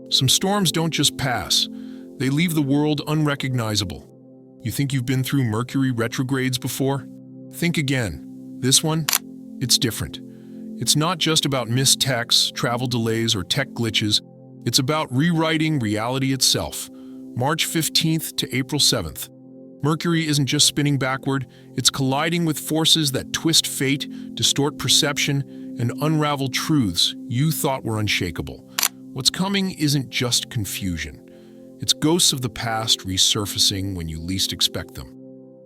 Some storms don't just pass, they leave the world unrecognizable. You think you've been through Mercury retrogrades before? Think again. This one? It's different. It's not just about missed texts, travel delays, or tech glitches. It's about rewriting reality itself. March 15th to April 7th. Mercury isn't just spinning backward, it's colliding with forces that twist fate, distort perception, and unravel truths you thought were unshakable. What's coming isn't just confusion. It's ghosts of the past resurfacing when you least expect them.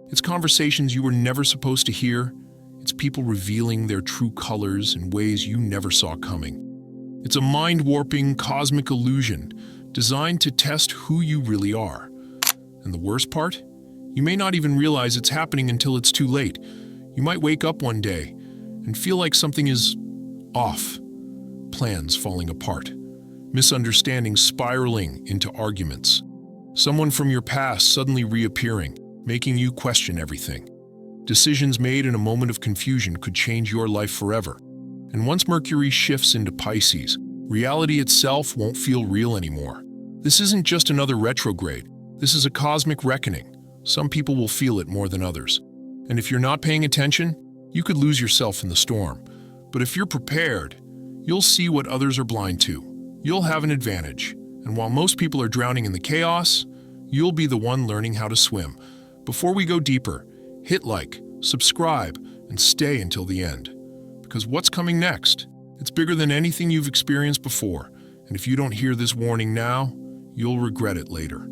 It's conversations you were never supposed to hear. It's people revealing their true colors in ways you never saw coming. It's a mind-warping cosmic illusion designed to test who you really are. And the worst part? You may not even realize it's happening until it's too late. You might wake up one day and feel like something is off. Plans falling apart. Misunderstandings spiraling into arguments. Someone from your past suddenly reappearing, making you question everything. Decisions made in a moment of confusion could change your life forever. And once Mercury shifts into Pisces, reality itself won't feel real anymore. This isn't just another retrograde. This is a cosmic reckoning. Some people will feel it more than others. And if you're not paying attention, you could lose yourself in the storm. But if you're prepared, you'll see what others are blind to. You'll have an advantage. And while most people are drowning in the chaos, you'll be the one learning how to swim. Before we go deeper, hit like, subscribe, and stay until the end. Because what's coming next? It's bigger than anything you've experienced before. And if you don't hear this warning now, you'll regret it later.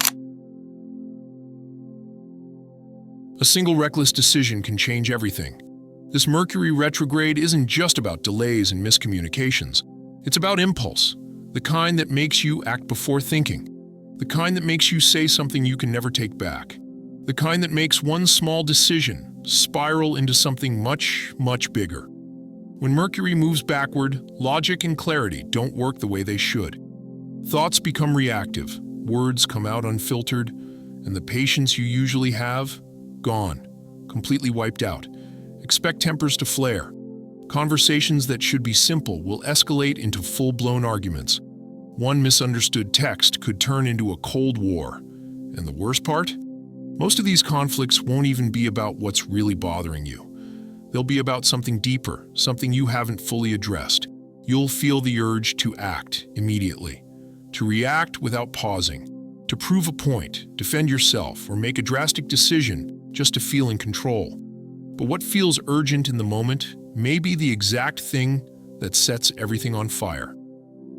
A single reckless decision can change everything. This Mercury retrograde isn't just about delays and miscommunications. It's about impulse, the kind that makes you act before thinking, the kind that makes you say something you can never take back, the kind that makes one small decision spiral into something much, much bigger. When Mercury moves backward, logic and clarity don't work the way they should. Thoughts become reactive, words come out unfiltered, and the patience you usually have, gone, completely wiped out. Expect tempers to flare. Conversations that should be simple will escalate into full-blown arguments. One misunderstood text could turn into a cold war. And the worst part? Most of these conflicts won't even be about what's really bothering you. They'll be about something deeper, something you haven't fully addressed. You'll feel the urge to act immediately, to react without pausing, to prove a point, defend yourself, or make a drastic decision just to feel in control. But what feels urgent in the moment may be the exact thing that sets everything on fire.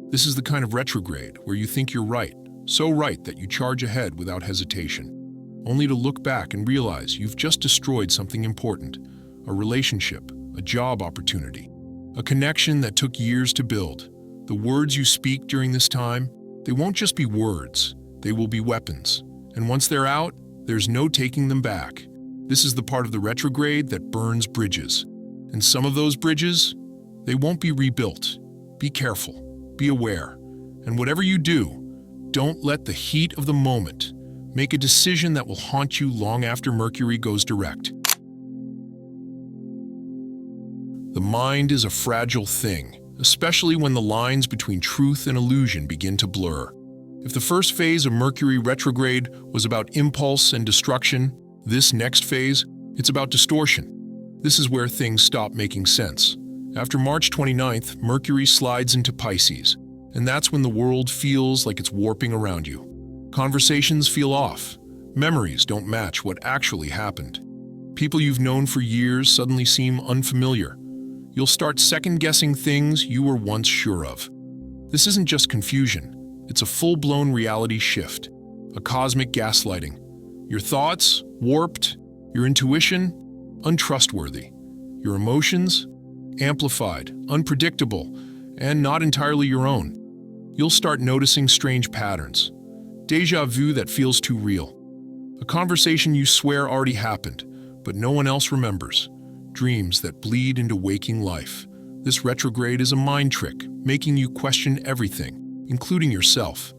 This is the kind of retrograde where you think you're right, so right that you charge ahead without hesitation, only to look back and realize you've just destroyed something important, a relationship, a job opportunity, a connection that took years to build. The words you speak during this time, they won't just be words, they will be weapons. And once they're out, there's no taking them back. This is the part of the retrograde that burns bridges. And some of those bridges, they won't be rebuilt. Be careful, be aware. And whatever you do, don't let the heat of the moment make a decision that will haunt you long after Mercury goes direct. The mind is a fragile thing, especially when the lines between truth and illusion begin to blur. If the first phase of Mercury retrograde was about impulse and destruction, this next phase, it's about distortion. This is where things stop making sense. After March 29th, Mercury slides into Pisces, and that's when the world feels like it's warping around you. Conversations feel off. Memories don't match what actually happened. People you've known for years suddenly seem unfamiliar. You'll start second-guessing things you were once sure of. This isn't just confusion. It's a full-blown reality shift, a cosmic gaslighting. Your thoughts, warped, your intuition, untrustworthy. Your emotions, amplified, unpredictable, and not entirely your own. You'll start noticing strange patterns. Déjà vu that feels too real. A conversation you swear already happened, but no one else remembers. Dreams that bleed into waking life. This retrograde is a mind trick, making you question everything, including yourself.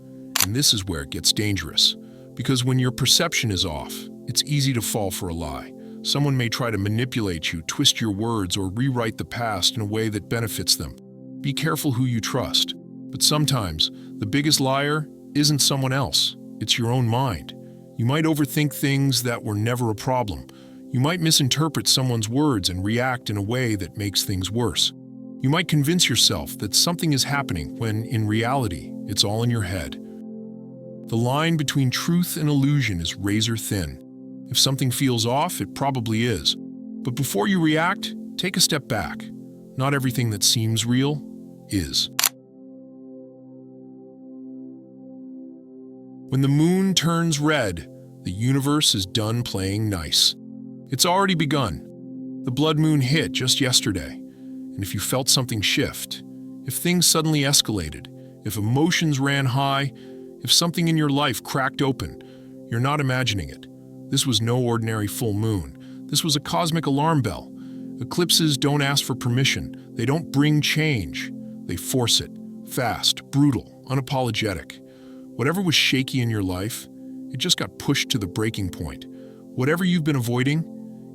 And this is where it gets dangerous. Because when your perception is off, it's easy to fall for a lie. Someone may try to manipulate you, twist your words, or rewrite the past in a way that benefits them. Be careful who you trust. But sometimes, the biggest liar isn't someone else, it's your own mind. You might overthink things that were never a problem. You might misinterpret someone's words and react in a way that makes things worse. You might convince yourself that something is happening when, in reality, it's all in your head. The line between truth and illusion is razor thin. If something feels off, it probably is. But before you react, take a step back. Not everything that seems real is. When the moon turns red, the universe is done playing nice. It's already begun. The blood moon hit just yesterday. And if you felt something shift, if things suddenly escalated, if emotions ran high, if something in your life cracked open, you're not imagining it. This was no ordinary full moon. This was a cosmic alarm bell. Eclipses don't ask for permission. They don't bring change. They force it. Fast, brutal, unapologetic. Whatever was shaky in your life, it just got pushed to the breaking point. Whatever you've been avoiding,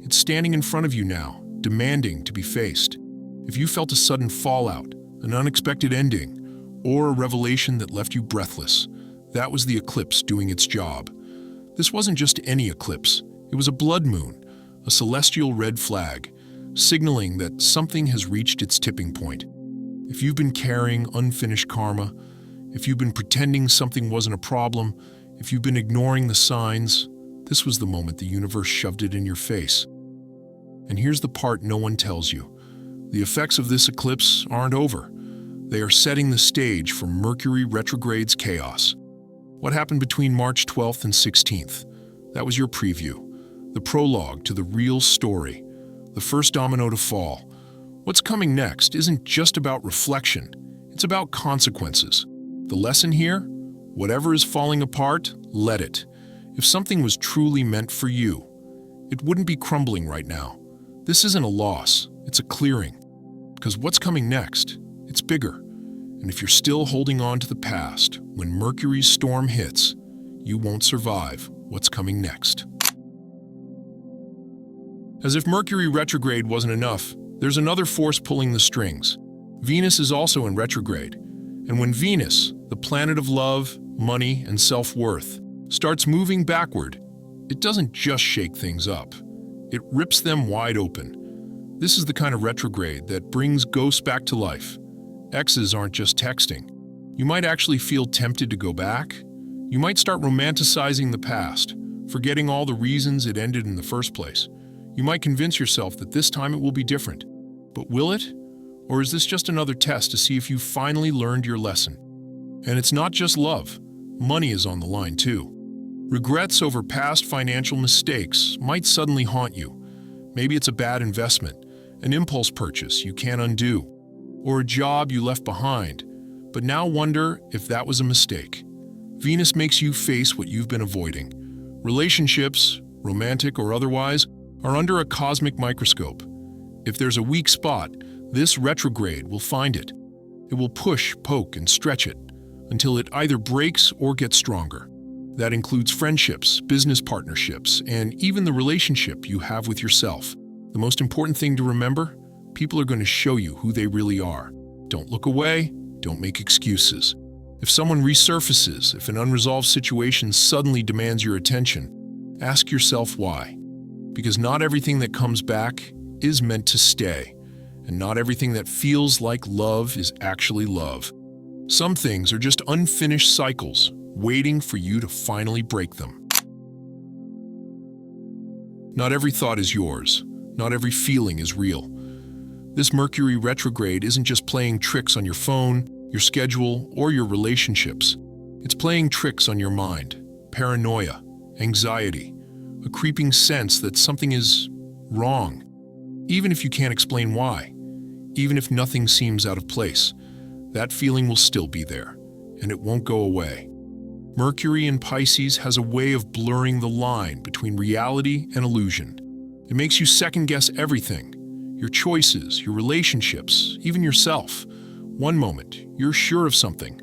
it's standing in front of you now, demanding to be faced. If you felt a sudden fallout, an unexpected ending, or a revelation that left you breathless, that was the eclipse doing its job. This wasn't just any eclipse. It was a blood moon, a celestial red flag, signaling that something has reached its tipping point. If you've been carrying unfinished karma, if you've been pretending something wasn't a problem, if you've been ignoring the signs, this was the moment the universe shoved it in your face. And here's the part no one tells you. The effects of this eclipse aren't over. They are setting the stage for Mercury Retrograde's chaos. What happened between March 12th and 16th? That was your preview, the prologue to the real story, the first domino to fall. What's coming next isn't just about reflection, it's about consequences. The lesson here? Whatever is falling apart, let it. If something was truly meant for you, it wouldn't be crumbling right now. This isn't a loss, it's a clearing. Because what's coming next? It's bigger. And if you're still holding on to the past, when Mercury's storm hits, you won't survive what's coming next. As if Mercury retrograde wasn't enough, there's another force pulling the strings. Venus is also in retrograde. And when Venus, the planet of love, money, and self-worth, starts moving backward, it doesn't just shake things up. It rips them wide open. This is the kind of retrograde that brings ghosts back to life. Exes aren't just texting. You might actually feel tempted to go back. You might start romanticizing the past, forgetting all the reasons it ended in the first place. You might convince yourself that this time it will be different. But will it? Or is this just another test to see if you finally learned your lesson? And it's not just love. Money is on the line too. Regrets over past financial mistakes might suddenly haunt you. Maybe it's a bad investment, an impulse purchase you can't undo, or a job you left behind, but now wonder if that was a mistake. Venus makes you face what you've been avoiding. Relationships, romantic or otherwise, are under a cosmic microscope. If there's a weak spot, this retrograde will find it. It will push, poke, and stretch it until it either breaks or gets stronger. That includes friendships, business partnerships, and even the relationship you have with yourself. The most important thing to remember, people are going to show you who they really are. Don't look away, don't make excuses. If someone resurfaces, if an unresolved situation suddenly demands your attention, ask yourself why. Because not everything that comes back is meant to stay. And not everything that feels like love is actually love. Some things are just unfinished cycles, waiting for you to finally break them. Not every thought is yours. Not every feeling is real. This Mercury retrograde isn't just playing tricks on your phone, your schedule, or your relationships. It's playing tricks on your mind, paranoia, anxiety, a creeping sense that something is wrong, even if you can't explain why. Even if nothing seems out of place, that feeling will still be there, and it won't go away. Mercury in Pisces has a way of blurring the line between reality and illusion. It makes you second-guess everything, your choices, your relationships, even yourself. One moment, you're sure of something.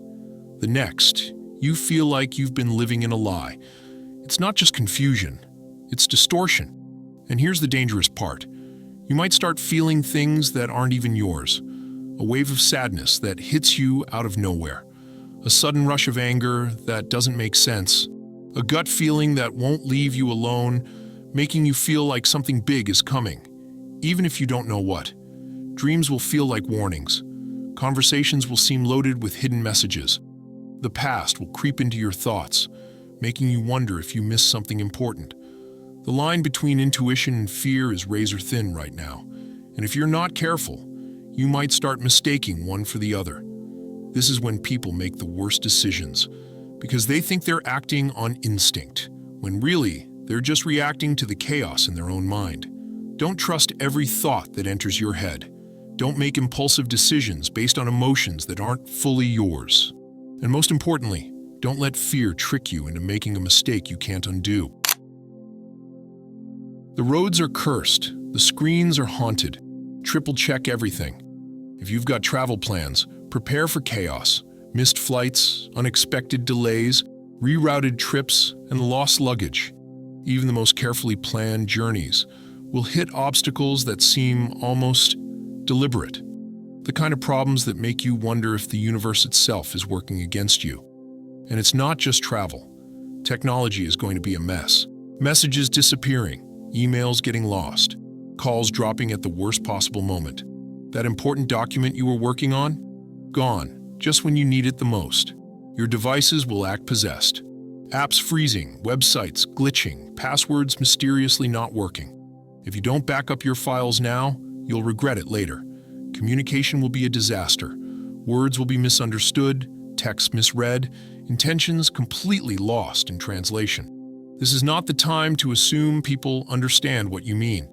The next, you feel like you've been living in a lie. It's not just confusion, it's distortion. And here's the dangerous part. You might start feeling things that aren't even yours, a wave of sadness that hits you out of nowhere. a sudden rush of anger that doesn't make sense, a gut feeling that won't leave you alone, making you feel like something big is coming, even if you don't know what. Dreams will feel like warnings. Conversations will seem loaded with hidden messages. The past will creep into your thoughts, making you wonder if you missed something important. The line between intuition and fear is razor thin right now, and if you're not careful, you might start mistaking one for the other. This is when people make the worst decisions, because they think they're acting on instinct, when really, they're just reacting to the chaos in their own mind. Don't trust every thought that enters your head. Don't make impulsive decisions based on emotions that aren't fully yours. And most importantly, don't let fear trick you into making a mistake you can't undo. The roads are cursed. The screens are haunted. Triple check everything. If you've got travel plans, prepare for chaos. Missed flights, unexpected delays, rerouted trips, and lost luggage. Even the most carefully planned journeys will hit obstacles that seem almost deliberate. The kind of problems that make you wonder if the universe itself is working against you. And it's not just travel. Technology is going to be a mess. Messages disappearing, emails getting lost, calls dropping at the worst possible moment. That important document you were working on? Gone, just when you need it the most. Your devices will act possessed. Apps freezing, websites glitching, passwords mysteriously not working. If you don't back up your files now, you'll regret it later. Communication will be a disaster. Words will be misunderstood, texts misread, intentions completely lost in translation. This is not the time to assume people understand what you mean.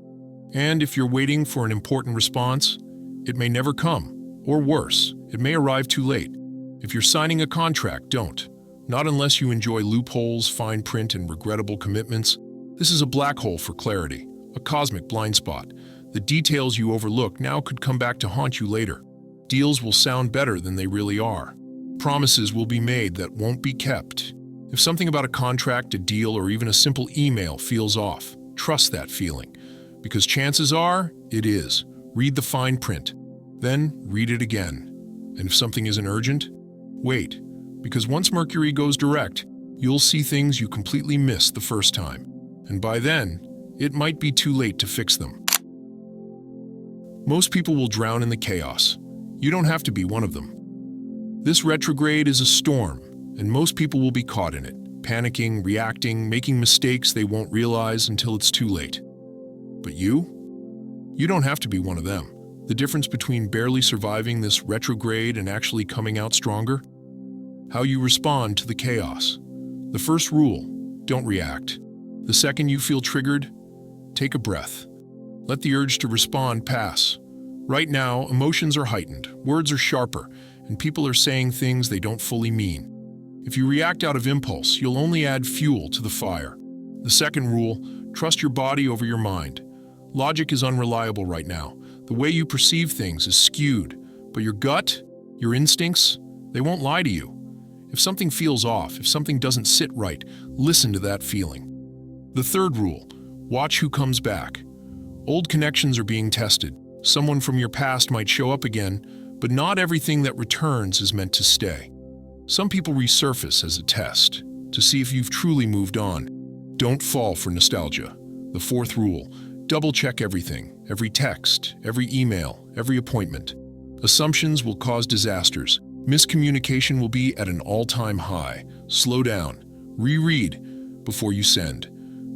And if you're waiting for an important response, it may never come. Or worse, it may arrive too late. If you're signing a contract, don't. Not unless you enjoy loopholes, fine print, and regrettable commitments. This is a black hole for clarity, a cosmic blind spot. The details you overlook now could come back to haunt you later. Deals will sound better than they really are. Promises will be made that won't be kept. If something about a contract, a deal, or even a simple email feels off, trust that feeling. Because chances are, it is. Read the fine print. Then read it again. And if something isn't urgent, wait. Because once Mercury goes direct, you'll see things you completely missed the first time. And by then, it might be too late to fix them. Most people will drown in the chaos. You don't have to be one of them. This retrograde is a storm, and most people will be caught in it, panicking, reacting, making mistakes they won't realize until it's too late. But you? You don't have to be one of them. The difference between barely surviving this retrograde and actually coming out stronger? How you respond to the chaos. The first rule, don't react. The second you feel triggered, take a breath. Let the urge to respond pass. Right now, emotions are heightened, words are sharper, and people are saying things they don't fully mean. If you react out of impulse, you'll only add fuel to the fire. The second rule, trust your body over your mind. Logic is unreliable right now. The way you perceive things is skewed, but your gut, your instincts, they won't lie to you. If something feels off, if something doesn't sit right, listen to that feeling. The third rule, watch who comes back. Old connections are being tested. Someone from your past might show up again, but not everything that returns is meant to stay. Some people resurface as a test, to see if you've truly moved on. Don't fall for nostalgia. The fourth rule, double-check everything, every text, every email, every appointment. Assumptions will cause disasters. Miscommunication will be at an all-time high. Slow down. Reread before you send.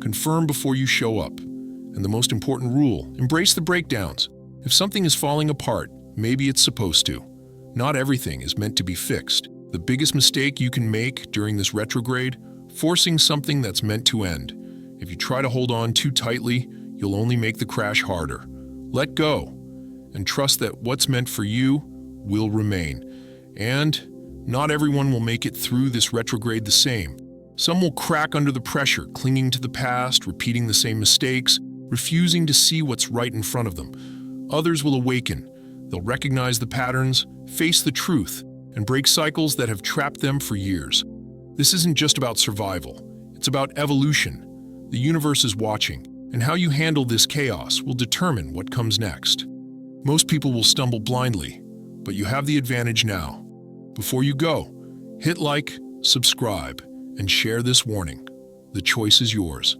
Confirm before you show up. And the most important rule, embrace the breakdowns. If something is falling apart, maybe it's supposed to. Not everything is meant to be fixed. The biggest mistake you can make during this retrograde, forcing something that's meant to end. If you try to hold on too tightly, you'll only make the crash harder. Let go, and trust that what's meant for you will remain. And not everyone will make it through this retrograde the same. Some will crack under the pressure, clinging to the past, repeating the same mistakes, refusing to see what's right in front of them. Others will awaken. They'll recognize the patterns, face the truth, and break cycles that have trapped them for years. This isn't just about survival. It's about evolution. The universe is watching, and how you handle this chaos will determine what comes next. Most people will stumble blindly, but you have the advantage now. Before you go, Hit like, subscribe, and share this warning. The choice is yours.